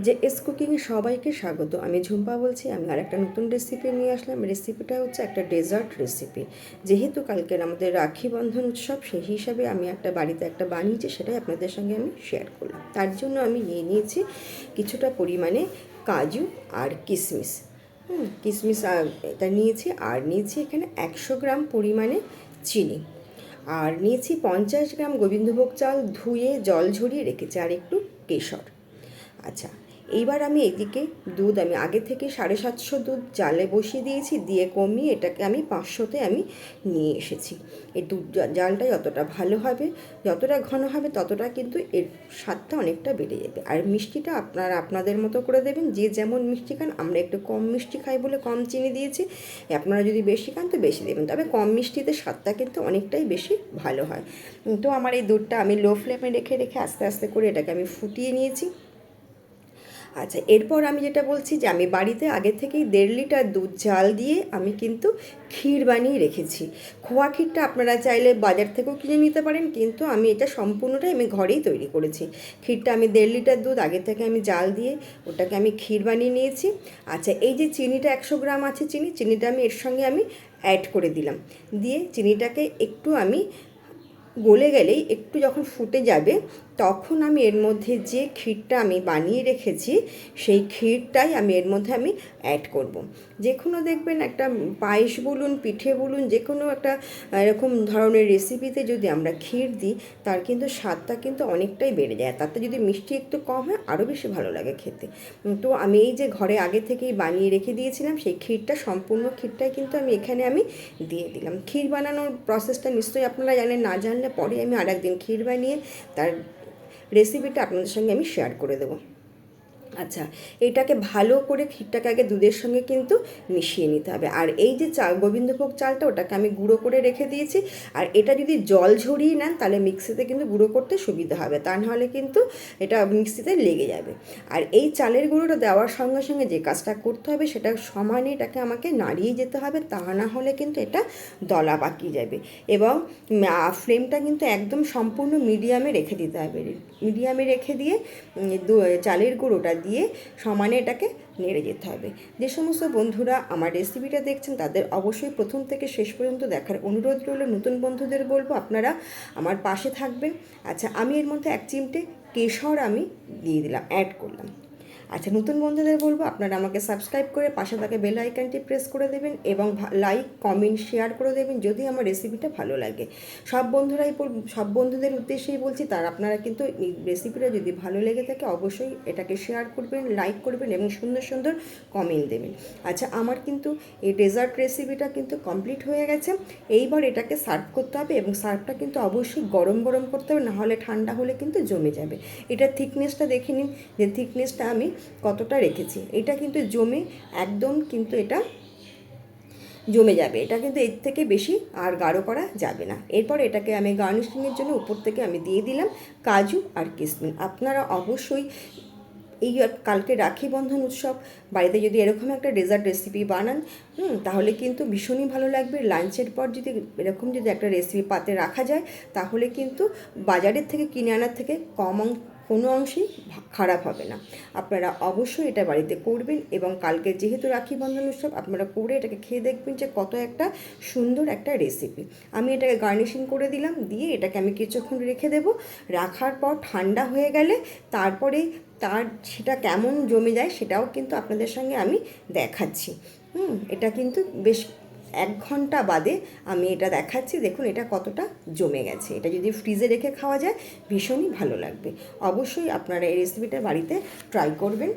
যে এস কুকিংয়ে সবাইকে স্বাগত। আমি ঝুম্পা বলছি। আমি আর একটা নতুন রেসিপি নিয়ে আসলাম। রেসিপিটা হচ্ছে একটা ডেজার্ট রেসিপি। যেহেতু কালকের আমাদের রাখি বন্ধন উৎসব, সেই হিসাবে আমি একটা বাড়িতে একটা বানিয়েছি, সেটাই আপনাদের সঙ্গে আমি শেয়ার করলাম। তার জন্য আমি নিয়ে নিয়েছি কিছুটা পরিমাণে কাজু আর কিশমিশ। কিশমিশ এটা নিয়েছি, আর নিয়েছি এখানে 100 গ্রাম পরিমাণে চিনি, আর নিয়েছি 50 গ্রাম গোবিন্দভোগ চাল ধুয়ে জল ঝরিয়ে রেখেছি, আর একটু কেশর। আচ্ছা, এইবার আমি এদিকে দুধ আমি আগে থেকে 750 দুধ জালে বসিয়ে দিয়েছি, দিয়ে কমিয়ে এটাকে আমি 500-তে আমি নিয়ে এসেছি। এই দুধ জালটা যতটা ভালো হবে, যতটা ঘন হবে, ততটা কিন্তু এর স্বাদটা অনেকটা বেড়ে যাবে। আর মিষ্টিটা আপনারা আপনাদের মতো করে দেবেন, যে যেমন মিষ্টি খান। আমরা একটু কম মিষ্টি খাই বলে কম চিনি দিয়েছি, আপনারা যদি বেশি খান তো বেশি দেবেন, তবে কম মিষ্টিতে স্বাদটা কিন্তু অনেকটাই বেশি ভালো হয়। তো আমার এই দুধটা আমি লো ফ্লেমে রেখে রেখে আস্তে আস্তে করে এটাকে আমি ফুটিয়ে নিয়েছি। আচ্ছা, এরপর আমি যেটা বলছি যে আমি বাড়িতে আগে থেকেই 1.5 লিটার দুধ জাল দিয়ে আমি কিন্তু ক্ষীর বানিয়ে রেখেছি। খোয়া ক্ষীরটা আপনারা চাইলে বাজার থেকেও কিনে নিতে পারেন, কিন্তু আমি এটা সম্পূর্ণটাই আমি ঘরেই তৈরি করেছি। ক্ষীরটা আমি 1.5 লিটার দুধ আগে থেকে আমি জাল দিয়ে ওটাকে আমি ক্ষীর বানিয়ে নিয়েছি। আচ্ছা, এই যে চিনিটা 100 গ্রাম আছে, চিনিটা আমি এর সঙ্গে আমি অ্যাড করে দিলাম। দিয়ে চিনিটাকে একটু আমি গলে গেলেই, একটু যখন ফুটে যাবে, তখন আমি এর মধ্যে যে ক্ষীরটা আমি বানিয়ে রেখেছি, সেই ক্ষীরটাই আমি এর মধ্যে আমি অ্যাড করব। যে কোনো দেখবেন একটা পায়েস বলুন, পিঠে বলুন, যে কোনো একটা এরকম ধরনের রেসিপিতে যদি আমরা ক্ষীর দিই, তার কিন্তু স্বাদটা কিন্তু অনেকটাই বেড়ে যায়। তাতে যদি মিষ্টি একটু কম হয়, আরও বেশি ভালো লাগে খেতে। তো আমি এই যে ঘরে আগে থেকেই বানিয়ে রেখে দিয়েছিলাম, সেই ক্ষীরটা, সম্পূর্ণ ক্ষীরটাই কিন্তু আমি এখানে আমি দিয়ে দিলাম। ক্ষীর বানানোর প্রসেসটা নিশ্চয়ই আপনারা জানেন, না জানলে পরে আমি আর একদিন ক্ষীর বানিয়ে তার রেসিপিটা আপনাদের সঙ্গে আমি শেয়ার করে দেবো। আচ্ছা, এটাকে ভালো করে ক্ষীরটাকে আগে দুধের সঙ্গে কিন্তু মিশিয়ে নিতে হবে। আর এই যে গোবিন্দভোগ চালটা, ওটাকে আমি গুঁড়ো করে রেখে দিয়েছি। আর এটা যদি জল ঝরিয়ে নেন, তাহলে মিক্সিতে কিন্তু গুঁড়ো করতে সুবিধা হবে, তা নাহলে কিন্তু এটা মিক্সিতে লেগে যাবে। আর এই চালের গুঁড়োটা দেওয়ার সঙ্গে সঙ্গে যে কাজটা করতে হবে, সেটা সমানে এটাকে আমাকে নাড়িয়ে যেতে হবে, তা না হলে কিন্তু এটা দলা পাকিয়ে যাবে। এবং ফ্লেমটা কিন্তু একদম সম্পূর্ণ মিডিয়ামে রেখে দিতে হবে। মিডিয়ামে রেখে দিয়ে চালের গুঁড়োটা দিয়ে সমানে এটাকে নেড়ে যেতে হবে। যে সমস্ত বন্ধুরা আমার রেসিপিটা দেখছেন, তাদের অবশ্যই প্রথম থেকে শেষ পর্যন্ত দেখার অনুরোধ রইল। নতুন বন্ধুদের বলবো আপনারা আমার পাশে থাকবেন। আচ্ছা, আমি এর মধ্যে 1 চিমটে কেশর আমি দিয়ে দিলাম, অ্যাড করলাম। আচ্ছা, নতুন বন্ধুদের বলবো আপনারা আমাকে সাবস্ক্রাইব করে পাশে থাকা বেল আইকনটি প্রেস করে দেবেন, এবং লাইক, কমেন্ট, শেয়ার করে দেবেন যদি আমার রেসিপিটা ভালো লাগে। সব বন্ধুদের উদ্দেশ্যেই বলছি, তার আপনারা কিন্তু এই রেসিপিটা যদি ভালো লেগে থাকে, অবশ্যই এটাকে শেয়ার করবেন, লাইক করবেন এবং সুন্দর সুন্দর কমেন্ট দেবেন। আচ্ছা, আমার কিন্তু এই ডেজার্ট রেসিপিটা কিন্তু কমপ্লিট হয়ে গেছে। এইবার এটাকে সার্ভ করতে হবে, এবং সার্ভটা কিন্তু অবশ্যই গরম গরম করতে হবে, নাহলে ঠান্ডা হলে কিন্তু জমে যাবে। এটার থিকনেসটা দেখে নিন, যে থিকনেসটা আমি কতটা রেখেছি। এটা কিন্তু জমে একদম কিন্তু এটা জমে যাবে, এটা কিন্তু এর থেকে বেশি আর গাঢ় করা যাবে না। এরপর এটাকে আমি গার্নিশিংয়ের জন্য উপর থেকে আমি দিয়ে দিলাম কাজু আর কিশমিশ। আপনারা অবশ্যই এই কালকে রাখি বন্ধন উৎসব, বাড়িতে যদি এরকম একটা ডেজার্ট রেসিপি বানান, তাহলে কিন্তু ভীষণই ভালো লাগবে। লাঞ্চের পর যদি এরকম যদি একটা রেসিপি পাতে রাখা যায়, তাহলে কিন্তু বাজারের থেকে কিনে আনার থেকে কোনো অংশেই খারাপ হবে না। আপনারা অবশ্যই এটা বাড়িতে করবেন, এবং কালকে যেহেতু রাখি বন্ধন উৎসব, আপনারা করে এটাকে খেয়ে দেখবেন যে কত একটা সুন্দর একটা রেসিপি। আমি এটাকে গার্নিশিং করে দিলাম, দিয়ে এটাকে আমি কিছুক্ষণ রেখে দেবো। রাখার পর ঠান্ডা হয়ে গেলে তারপরে সেটা কেমন জমে যায়, সেটাও কিন্তু আপনাদের সঙ্গে আমি দেখাচ্ছি। এটা কিন্তু বেশ 1 ঘন্টা বাদে আমি এটা দেখাচ্ছি। দেখুন এটা কতটা জমে গেছে। এটা যদি ফ্রিজে রেখে খাওয়া যায়, ভীষণই ভালো লাগবে। অবশ্যই আপনারা এই রেসিপিটা বাড়িতে ট্রাই করবেন।